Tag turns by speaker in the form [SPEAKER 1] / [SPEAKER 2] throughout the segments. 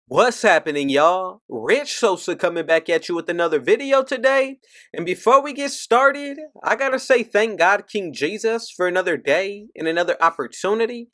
[SPEAKER 1] What's happening, y'all? Rich Sosa coming back at you with another video today. And before we get started, I gotta say thank God King Jesus for another day and another opportunity.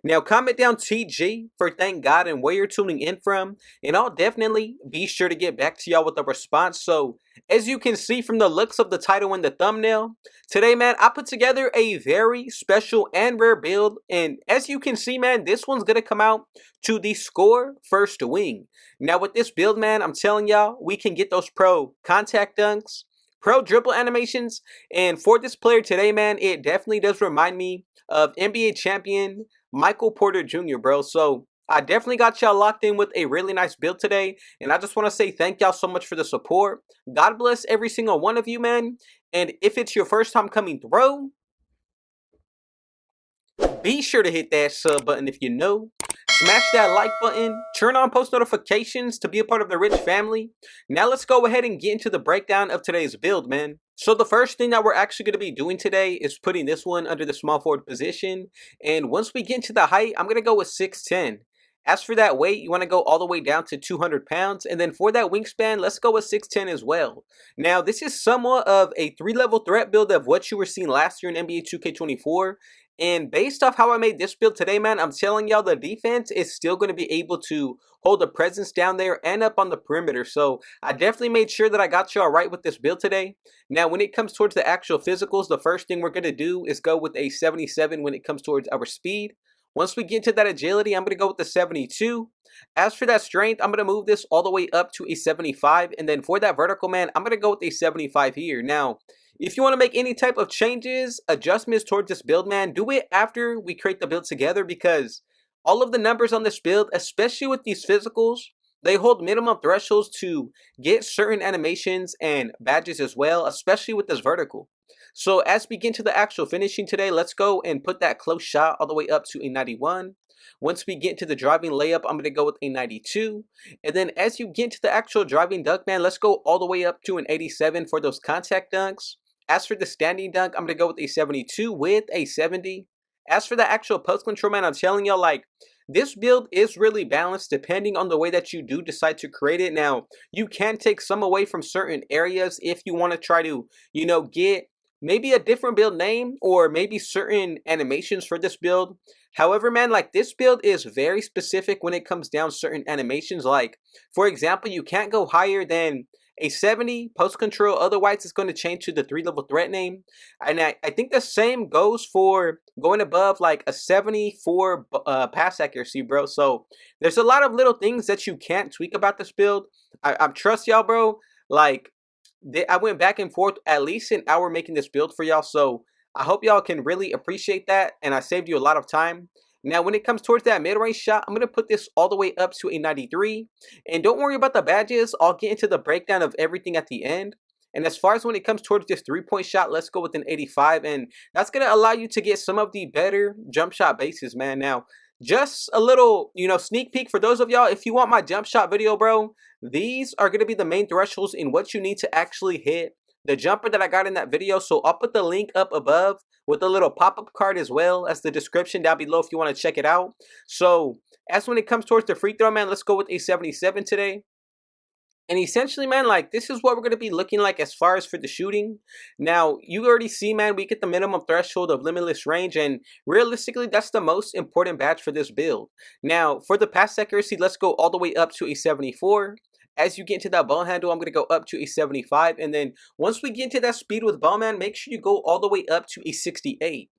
[SPEAKER 1] Now comment down TG for thank God and where you're tuning in from, and I'll definitely be sure to get back to y'all with a response. So as you can see from the looks of the title and the thumbnail, today, man, I put together a very special and rare build. And as you can see, man, this one's gonna come out to the score first wing. Now with this build, man, I'm telling y'all, we can get those pro contact dunks, pro dribble animations, and for this player today, man, it definitely does remind me of NBA champion Michael Porter Jr., bro. So I definitely got y'all locked in with a really nice build today, and I just want to say thank y'all so much for the support. God bless every single one of you, man. And if it's your first time coming through, be sure to hit that sub button if you know. Smash that like button. Turn on post notifications to be a part of the Rich family. Now let's go ahead and get into the breakdown of today's build, man. So the first thing that we're actually going to be doing today is putting this one under the small forward position. And once we get into the height, I'm going to go with 6'10". As for that weight, you want to go all the way down to 200 pounds. And then for that wingspan, let's go with 6'10 as well. Now, this is somewhat of a 3-level threat build of what you were seeing last year in NBA 2K24. And based off how I made this build today, man, I'm telling y'all the defense is still going to be able to hold a presence down there and up on the perimeter. So I definitely made sure that I got y'all right with this build today. Now, when it comes towards the actual physicals, the first thing we're going to do is go with a 77 when it comes towards our speed. Once we get to that agility, I'm going to go with the 72. As for that strength, I'm going to move this all the way up to a 75. And then for that vertical, man, I'm going to go with a 75 here. Now, if you want to make any type of changes, adjustments towards this build, man, do it after we create the build together, because all of the numbers on this build, especially with these physicals, they hold minimum thresholds to get certain animations and badges as well, especially with this vertical. So as we get into the actual finishing today, let's go and put that close shot all the way up to a 91. Once we get to the driving layup, I'm going to go with a 92. And then as you get to the actual driving dunk, man, let's go all the way up to an 87 for those contact dunks. As for the standing dunk, I'm going to go with a 72 with a 70. As for the actual post control, man, I'm telling y'all, like, this build is really balanced depending on the way that you do decide to create it. Now, you can take some away from certain areas if you want to try to, get maybe a different build name or maybe certain animations for this build. However, man, like, this build is very specific when it comes down to certain animations. Like, for example, you can't go higher than a 70 post control, otherwise it's going to change to the 3-level threat name. And I think the same goes for going above like a 74 pass accuracy, bro. So there's a lot of little things that you can't tweak about this build. I trust y'all, bro. Like, I went back and forth at least an hour making this build for y'all, so I hope y'all can really appreciate that, and I saved you a lot of time. Now, when it comes towards that mid-range shot, I'm going to put this all the way up to a 93. And don't worry about the badges. I'll get into the breakdown of everything at the end. And as far as when it comes towards this 3-point shot, let's go with an 85. And that's going to allow you to get some of the better jump shot bases, man. Now, just a little, sneak peek for those of y'all. If you want my jump shot video, bro, these are going to be the main thresholds in what you need to actually hit the jumper that I got in that video. So I'll put the link up above with a little pop-up card as well as the description down below if you want to check it out. So as when it comes towards the free throw, man, let's go with a 77 today. And essentially, man, like, this is what we're going to be looking like as far as for the shooting. Now, you already see, man, we get the minimum threshold of limitless range, and realistically, that's the most important badge for this build. Now, for the pass accuracy, let's go all the way up to a 74. As you get into that ball handle, I'm going to go up to a 75. And then once we get into that speed with ball, man, make sure you go all the way up to a 68.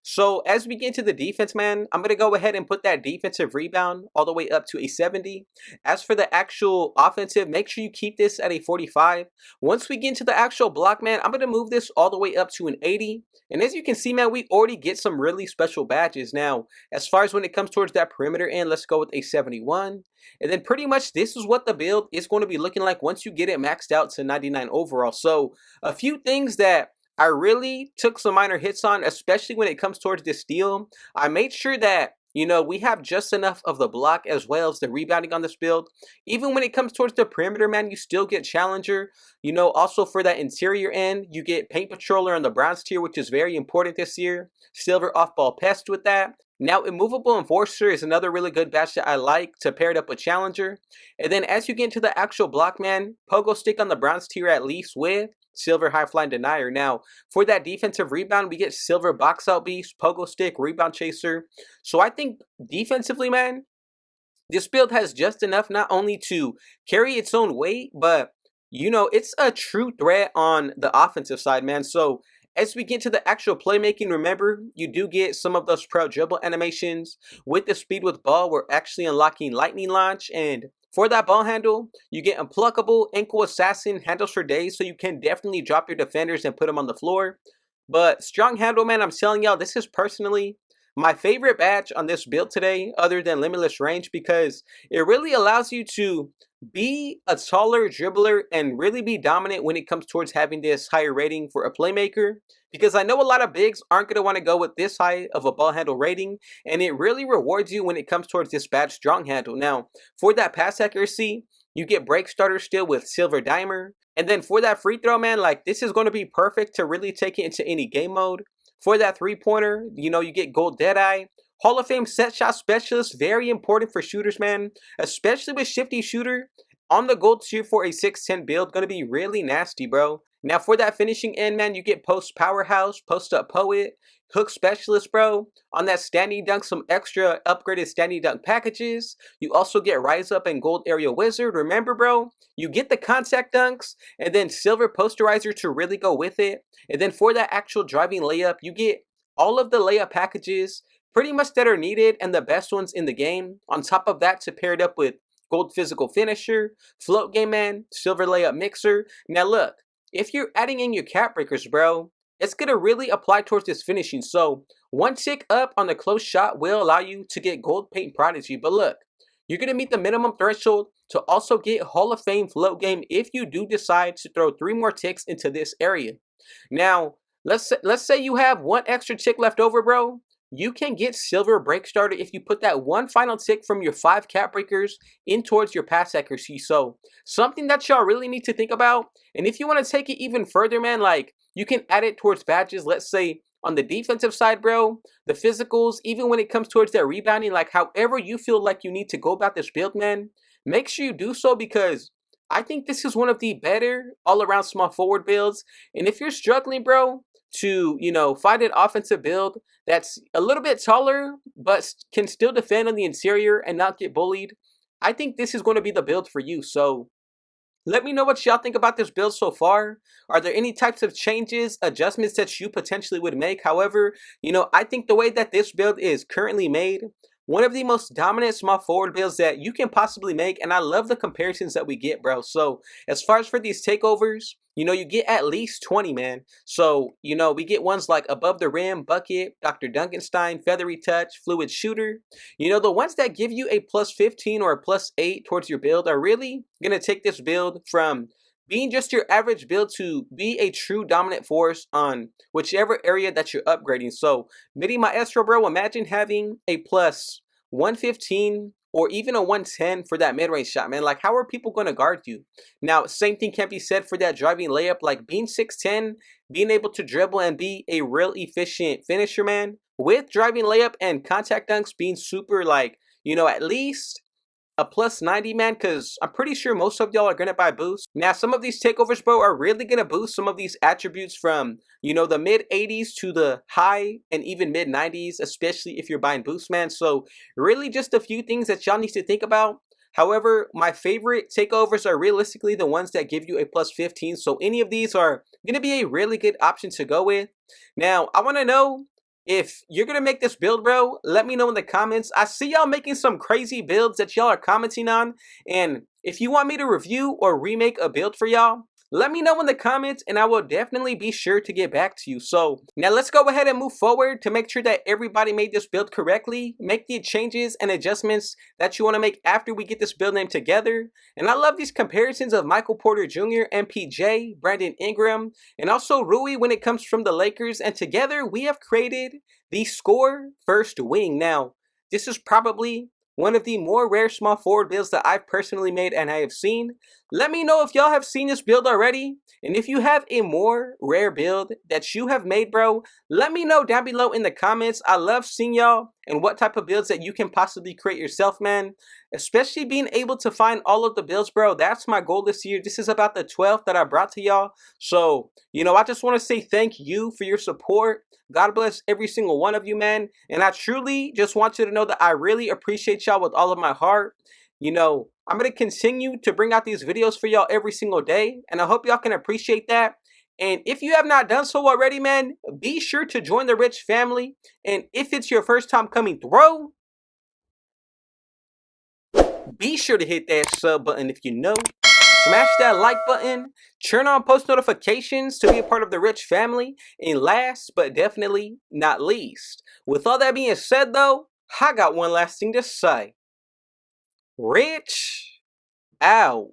[SPEAKER 1] So as we get into the defense, man, I'm going to go ahead and put that defensive rebound all the way up to a 70. As for the actual offensive, make sure you keep this at a 45. Once we get into the actual block, man, I'm going to move this all the way up to an 80. And as you can see, man, we already get some really special badges. Now, as far as when it comes towards that perimeter end, let's go with a 71. And then pretty much this is what the build is going to be looking like once you get it maxed out to 99 overall. So a few things that I really took some minor hits on, especially when it comes towards this steal. I made sure that, we have just enough of the block as well as the rebounding on this build. Even when it comes towards the perimeter, man, you still get Challenger. Also for that interior end, you get Paint Patroller on the bronze tier, which is very important this year. Silver off-ball pest with that. Now, Immovable Enforcer is another really good batch that I like to pair it up with Challenger. And then as you get into the actual block, man, Pogo Stick on the bronze tier at least with Silver High Flying Denier. Now, for that defensive rebound, we get Silver Box Out Beast, Pogo Stick, Rebound Chaser. So I think defensively, man, this build has just enough not only to carry its own weight, but, you know, it's a true threat on the offensive side, man. So as we get to the actual playmaking, remember, you do get some of those pro dribble animations. With the speed with ball, we're actually unlocking lightning launch, and for that ball handle, you get Unpluckable, Ankle Assassin, handles for days, so you can definitely drop your defenders and put them on the floor. But strong handle, man, I'm telling y'all, this is personally my favorite badge on this build today, other than Limitless Range, because it really allows you to be a taller dribbler and really be dominant when it comes towards having this higher rating for a playmaker. Because I know a lot of bigs aren't going to want to go with this high of a ball handle rating, and it really rewards you when it comes towards this badge strong handle. Now, for that pass accuracy, you get Break Starter still with Silver Dimer. And then for that free throw, man, like, this is going to be perfect to really take it into any game mode. For that three-pointer, you know, you get Gold Deadeye. Hall of Fame set shot specialist, very important for shooters, man. Especially with Shifty Shooter on the gold tier for a 6'10 build. Gonna be really nasty, bro. Now for that finishing end, man, you get Post Powerhouse, Post Up Poet, Hook Specialist, bro. On that Standing Dunk, some extra upgraded Standing Dunk packages. You also get Rise Up and Gold Aerial Wizard. Remember, bro, you get the Contact Dunks and then Silver Posterizer to really go with it. And then for that actual driving layup, you get all of the layup packages pretty much that are needed and the best ones in the game. On top of that, to pair it up with Gold Physical Finisher, Float Game Man, Silver Layup Mixer. Now look, if you're adding in your cap breakers, bro, it's going to really apply towards this finishing. So one tick up on the close shot will allow you to get Gold Paint Prodigy. But look, you're going to meet the minimum threshold to also get Hall of Fame Float Game if you do decide to throw 3 more ticks into this area. Now, let's say you have 1 extra tick left over, bro. You can get Silver Break Starter if you put that 1 final tick from your 5 cap breakers in towards your pass accuracy. So something that y'all really need to think about. And if you want to take it even further, man, like, you can add it towards badges. Let's say on the defensive side, bro, the physicals, even when it comes towards that rebounding, like however you feel like you need to go about this build, man, make sure you do so, because I think this is one of the better all-around small forward builds. And if you're struggling, bro, to, you know, find an offensive build that's a little bit taller but can still defend on the interior and not get bullied, I think this is going to be the build for you. So let me know what y'all think about this build so far. Are there any types of changes, adjustments that you potentially would make? However, you know, I think the way that this build is currently made, one of the most dominant small forward builds that you can possibly make, and I love the comparisons that we get, bro. So as far as for these takeovers, you know, you get at least 20, man. So, you know, we get ones like Above the Rim, Bucket, Dr. Duncanstein, Feathery Touch, Fluid Shooter. You know, the ones that give you a plus 15 or a plus 8 towards your build are really going to take this build from being just your average build to be a true dominant force on whichever area that you're upgrading. So, Midi Maestro, bro, imagine having a plus 115 or even a 110 for that mid-range shot, man. Like, how are people going to guard you? Now, same thing can be said for that driving layup. Like, being 6'10", being able to dribble and be a real efficient finisher, man. With driving layup and contact dunks being super, like, you know, at least a plus 90, man, because I'm pretty sure most of y'all are going to buy boosts. Now, some of these takeovers, bro, are really going to boost some of these attributes from, you know, the mid 80s to the high and even mid 90s, especially if you're buying boosts, man. So really just a few things that y'all need to think about. However, my favorite takeovers are realistically the ones that give you a plus 15. So any of these are going to be a really good option to go with. Now, I want to know, if you're going to make this build, bro, let me know in the comments. I see y'all making some crazy builds that y'all are commenting on. And if you want me to review or remake a build for y'all, let me know in the comments and I will definitely be sure to get back to you. So now let's go ahead and move forward to make sure that everybody made this build correctly. Make the changes and adjustments that you want to make after we get this build name together. And I love these comparisons of Michael Porter Jr., MPJ, Brandon Ingram, and also Rui when it comes from the Lakers. And together we have created the Score First Wing. Now, this is probably one of the more rare small forward builds that I've personally made and I have seen. Let me know if y'all have seen this build already. And if you have a more rare build that you have made, bro, let me know down below in the comments. I love seeing y'all and what type of builds that you can possibly create yourself, man. Especially being able to find all of the builds, bro. That's my goal this year. This is about the 12th that I brought to y'all. So, you know, I just want to say thank you for your support. God bless every single one of you, man. And I truly just want you to know that I really appreciate y'all with all of my heart. You know, I'm going to continue to bring out these videos for y'all every single day. And I hope y'all can appreciate that. And if you have not done so already, man, be sure to join the Rich family. And if it's your first time coming through, be sure to hit that sub button if you know. Smash that like button. Turn on post notifications to be a part of the Rich family. And last but definitely not least, with all that being said though, I got one last thing to say. Rich out.